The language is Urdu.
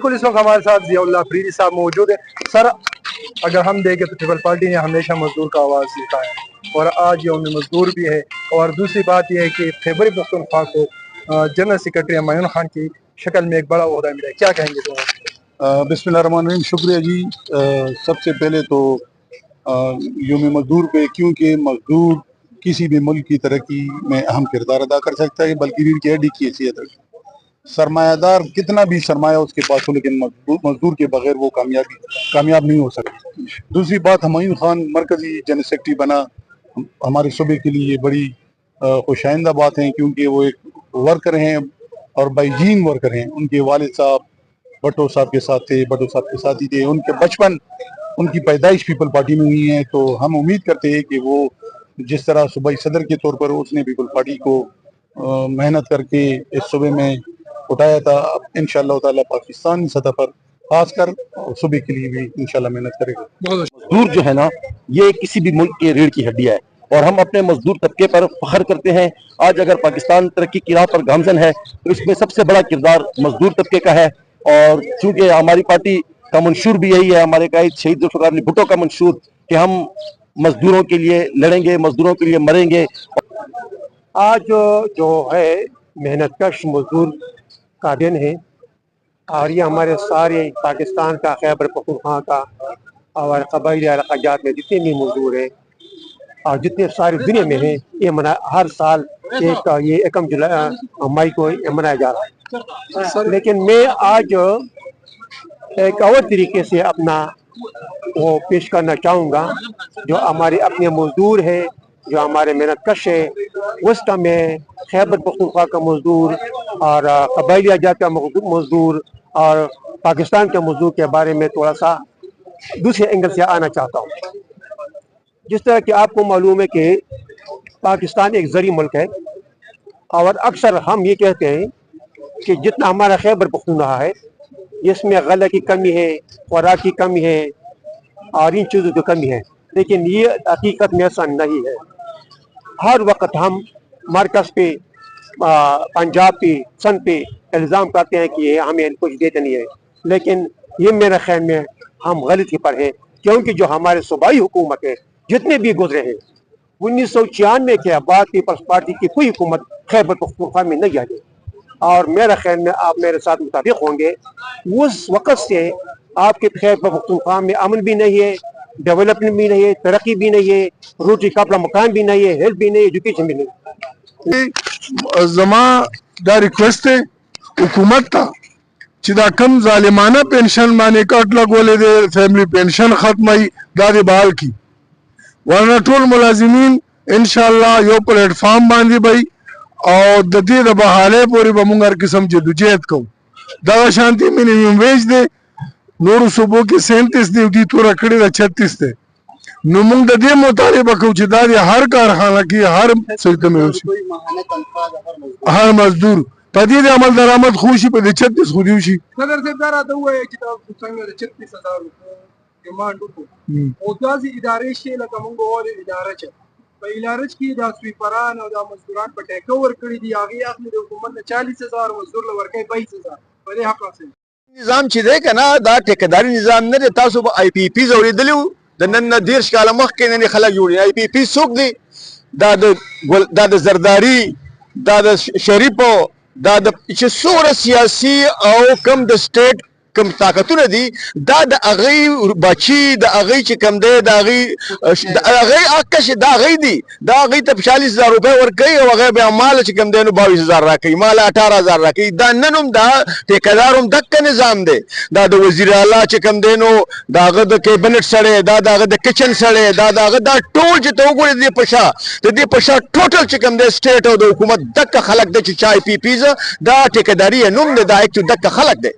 بالکل اس وقت ہمارے ساتھ ضیاء اللہ فریدی صاحب موجود ہے. سر اگر ہم دیکھیں تو پیپل پارٹی نے ہمیشہ مزدور کا آواز اٹھایا ہے اور آج یوم مزدور بھی ہے. اور دوسری بات یہ ہے کہ خیبر پختونخوا کو جنرل سیکرٹری معین خان کی شکل میں ایک بڑا عہدہ ملا ہے. کیا کہیں گے تو؟ بسم اللہ الرحمن الرحیم. شکریہ جی. سب سے پہلے تو یوم مزدور پہ، کیونکہ مزدور کسی بھی ملک کی ترقی میں اہم کردار ادا کر سکتا ہے، بلکہ ریڑھ کی ہڈی کی حیثیت ہے. سرمایہ دار کتنا بھی سرمایہ اس کے پاس ہو، لیکن مزدور کے بغیر وہ کامیاب نہیں ہو سکتی. دوسری بات، معین خان مرکزی جنرل سیکرٹری بنا ہمارے صوبے کے لیے یہ بڑی خوش آئندہ بات ہے، کیونکہ وہ ایک ورکر ہیں اور بائی جین ورکر ہیں. ان کے والد صاحب بھٹو صاحب کے ساتھ تھے، بھٹو صاحب کے ساتھ ہی تھے. ان کے بچپن، ان کی پیدائش پیپل پارٹی میں ہوئی ہے، تو ہم امید کرتے ہیں کہ وہ جس طرح صوبائی صدر کے طور پر اس نے پیپل پارٹی کو محنت کر کے اس صوبے میں اٹھایا تھا، اب انشاءاللہ تعالی پاکستان سطح پر خاص کر صوبے کے لیے بھی انشاءاللہ محنت کرے گا. مزدور جو ہے نا، یہ کسی بھی ملک کے ریڑھ کی ہڈی ہے اور ہم اپنے مزدور طبقے پر فخر کرتے ہیں. آج اگر پاکستان ترقی کی راہ پر گامزن ہے تو اس میں سب سے بڑا کردار مزدور طبقے کا ہے. اور چونکہ ہماری پارٹی کا منشور بھی یہی ہے، ہمارے قائد شہید ذوالفقار علی بھٹو کا منشور، کہ ہم مزدوروں کے لیے لڑیں گے، مزدوروں کے لیے مریں گے. آج جو ہے محنت کش مزدور کا دن ہے، اور یہ ہمارے سارے پاکستان کا، خیبر پختونخوا کا اور قبائلی علاقات میں جتنے بھی مزدور ہیں اور جتنے ساری دنیا میں ہیں، یہ ہر سال یہ یکم مئی کو منایا جا رہا ہے. لیکن میں آج ایک اور طریقے سے اپنا وہ پیش کرنا چاہوں گا. جو ہمارے اپنے مزدور ہیں، جو ہمارے محنت کش ہے، اس کا میں خیبر پختونخوا کا مزدور اور قبائلی جات کا مزدور اور پاکستان کے مزدور کے بارے میں تھوڑا سا دوسرے اینگل سے آنا چاہتا ہوں. جس طرح کہ آپ کو معلوم ہے کہ پاکستان ایک زرعی ملک ہے، اور اکثر ہم یہ کہتے ہیں کہ جتنا ہمارا خیبر پختونخوا ہے، اس میں غلہ کی کمی ہے، خوراک کی کمی ہے اور ان چیزوں کی کمی ہے. لیکن یہ حقیقت میں ایسا نہیں ہے. ہر وقت ہم مرکز پہ، پنجاب پہ، سندھ پہ الزام کرتے ہیں کہ یہ ہمیں کچھ دیتے نہیں ہے، لیکن یہ میرے خیال میں ہم غلطی پر ہیں. کیونکہ جو ہمارے صوبائی حکومت ہے، جتنے بھی گزرے ہیں، 1996 کے بعد پیپلز پارٹی کی کوئی حکومت خیبر پختونخوا میں نہیں آئی. اور میرا خیال میں آپ میرے ساتھ متفق ہوں گے، اس وقت سے آپ کے خیبر پختونخوا میں امن بھی نہیں ہے، ڈیولپمنٹ بھی نہیں ہے، ترقی بھی نہیں ہے، روٹی کپڑا مکان بھی نہیں ہے، ہیلتھ بھی نہیں ہے، ایجوکیشن بھی نہیں ہے. زما دا ریکویسٹ ہے حکومت تا چې دا کم ظالمانه پینشن باندې کټ لګولې دی، فیملی پینشن ختمي، دا دې بحال کی. ورنه ټول ملازمین انشاءاللہ یو پلیټ فارم باندې بھئی او د دې د بحالې پورې به موږ هر قسم جدوجہد کوو. دغه شانتي منیمم ویج دی نورو صوبو کې 37 دی، دوی توره کړې ده 36 دی. نو موږ د دې مطالبه کوو چې دا د هر کارخانه کې هر سلطه میں وشي، هر مزدور په دې د عمل درآمد خوشي په دې 36 خو دې وشي. صدر صاحب دا راته ووایي چې تاسو څنګه د 36,000 ډیمانډ وکړو، او داسې ادارې شته لکه موږ وویل اداره چې په اداره کې دا سویپران او دا مزدوران په ټیکه ورکړي دي، هغې اخلي د حکومت نه 40,000، مزدور له ورکوي 22,000. په دې حق څه نظام چې دی که نه، دا ټیکهداري نظام نه دی. تاسو به آی پی پیز اورېدلي وو، د نن نه 30 کاله مخکې نن خلک جوړي. آی پی پی څوک دی؟ دا د زرداري، دا د شریفو، دا د چې څومره سیاسي او کم د سټیټ کم طاقتونه دي، دا د هغې بچي، د هغې چې کم دی، د هغې کش دا هغې دي، دا هغې ته 40,000 روپۍ ورکوي او هغه بیا ماله چې کم دی نو 22,000 راکوي، ماله 18,000 راکوي. دا نن هم دا ټیکهدار هم دقه نظام دی. دا د وزیر اعلی چې کم دی نو د هغه د کیبنټ سړی، دا د هغه د کچن سړی، دا د هغه دا ټول چې ته وګورې د دې په شا، د دې په شا ټوټل چې کم دی سټیټ او د حکومت دقه خلک دی چې چای پی پیزه، دا ټیکهداري یې نوم دی، دا ایکچو دقه خلک دی.